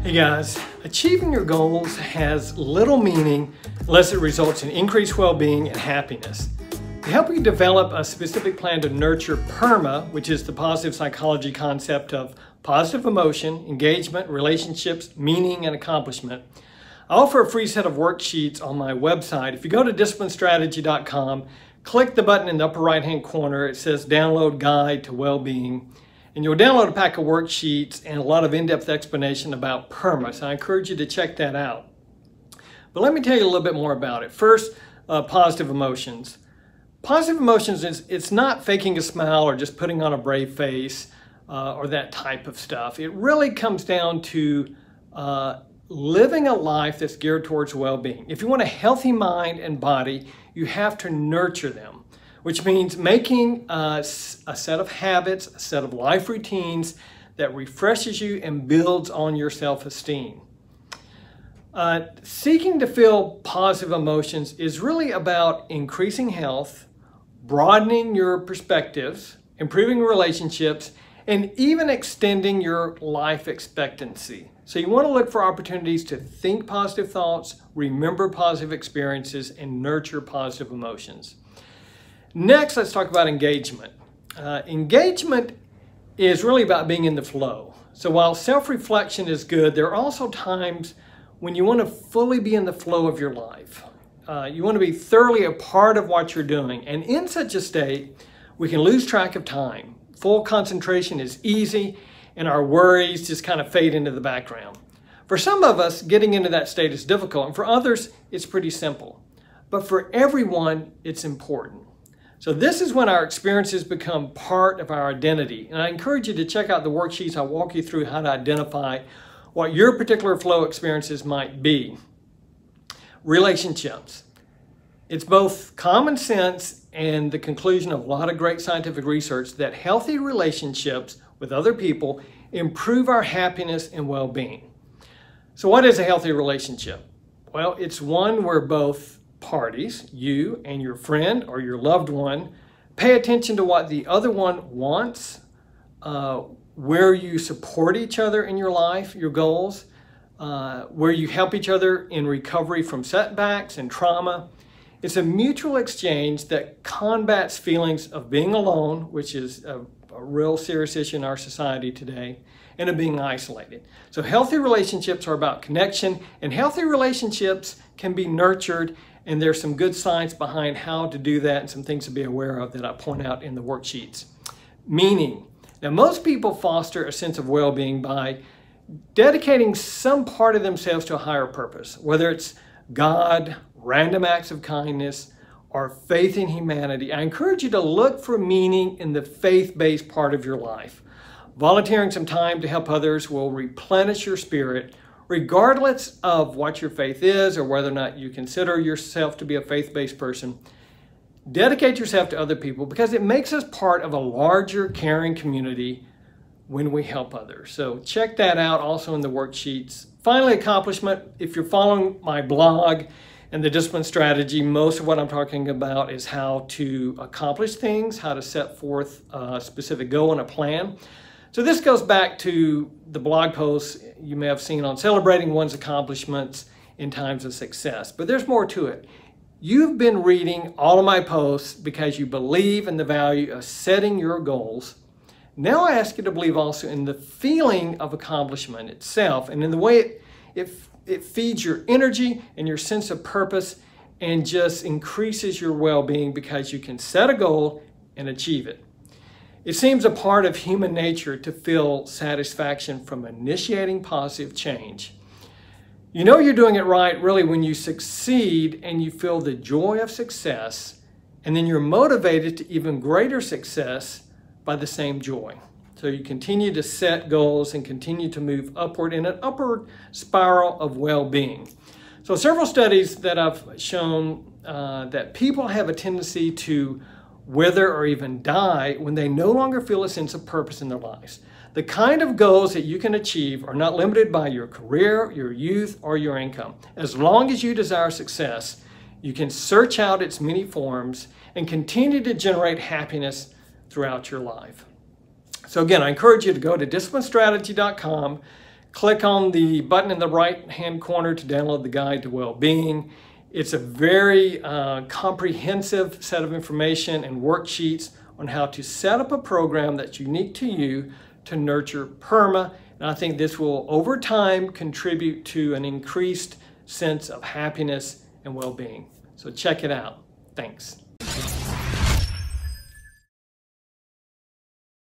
Hey guys, achieving your goals has little meaning unless it results in increased well-being and happiness. To help you develop a specific plan to nurture PERMA, which is the positive psychology concept of positive emotion, engagement, relationships, meaning, and accomplishment, I offer a free set of worksheets on my website. If you go to disciplinestrategy.com, click the button in the upper right-hand corner. It says Download Guide to Wellbeing. And you'll download a pack of worksheets and a lot of in-depth explanation about PERMA. So I encourage you to check that out. But let me tell you a little bit more about it. First, positive emotions. Positive emotions, it's not faking a smile or just putting on a brave face or that type of stuff. It really comes down to living a life that's geared towards well-being. If you want a healthy mind and body, you have to nurture them, which means making a set of habits, a set of life routines that refreshes you and builds on your self-esteem. Seeking to feel positive emotions is really about increasing health, broadening your perspectives, improving relationships, and even extending your life expectancy. So you want to look for opportunities to think positive thoughts, remember positive experiences, and nurture positive emotions. Next, let's talk about engagement. Engagement is really about being in the flow. So while self-reflection is good, there are also times when you want to fully be in the flow of your life. You want to be thoroughly a part of what you're doing. And in such a state, we can lose track of time. Full concentration is easy, and our worries just kind of fade into the background. For some of us, getting into that state is difficult, and for others, it's pretty simple. But for everyone, it's important. So this is when our experiences become part of our identity. And I encourage you to check out the worksheets. I'll walk you through how to identify what your particular flow experiences might be. Relationships. It's both common sense and the conclusion of a lot of great scientific research that healthy relationships with other people improve our happiness and well-being. So what is a healthy relationship? Well, it's one where both parties, you and your friend or your loved one, pay attention to what the other one wants, where you support each other in your life, your goals, where you help each other in recovery from setbacks and trauma. It's a mutual exchange that combats feelings of being alone, which is a real serious issue in our society today, and of being isolated. So healthy relationships are about connection, and healthy relationships can be nurtured, and there's some good science behind how to do that and some things to be aware of that I point out in the worksheets. Meaning. Now, most people foster a sense of well-being by dedicating some part of themselves to a higher purpose, whether it's God, random acts of kindness, or faith in humanity. I encourage you to look for meaning in the faith-based part of your life. Volunteering some time to help others will replenish your spirit, regardless of what your faith is or whether or not you consider yourself to be a faith-based person. Dedicate yourself to other people because it makes us part of a larger caring community when we help others. So check that out also in the worksheets. Finally, accomplishment. If you're following my blog and the discipline strategy, most of what I'm talking about is how to accomplish things, how to set forth a specific goal and a plan. So this goes back to the blog posts you may have seen on celebrating one's accomplishments in times of success. But there's more to it. You've been reading all of my posts because you believe in the value of setting your goals. Now I ask you to believe also in the feeling of accomplishment itself and in the way it feeds your energy and your sense of purpose and just increases your well-being because you can set a goal and achieve it. It seems a part of human nature to feel satisfaction from initiating positive change. You know you're doing it right really when you succeed and you feel the joy of success, and then you're motivated to even greater success by the same joy. So you continue to set goals and continue to move upward in an upward spiral of well-being. So several studies that I've shown that people have a tendency to wither or even die when they no longer feel a sense of purpose in their lives. The kind of goals that you can achieve are not limited by your career, your youth, or your income. As long as you desire success, you can search out its many forms and continue to generate happiness throughout your life. So again, I encourage you to go to disciplinestrategy.com, Click on the button in the right-hand corner to download the Guide to Well-Being. It's a very comprehensive set of information and worksheets on how to set up a program that's unique to you to nurture PERMA. And I think this will, over time, contribute to an increased sense of happiness and well-being. So check it out. Thanks.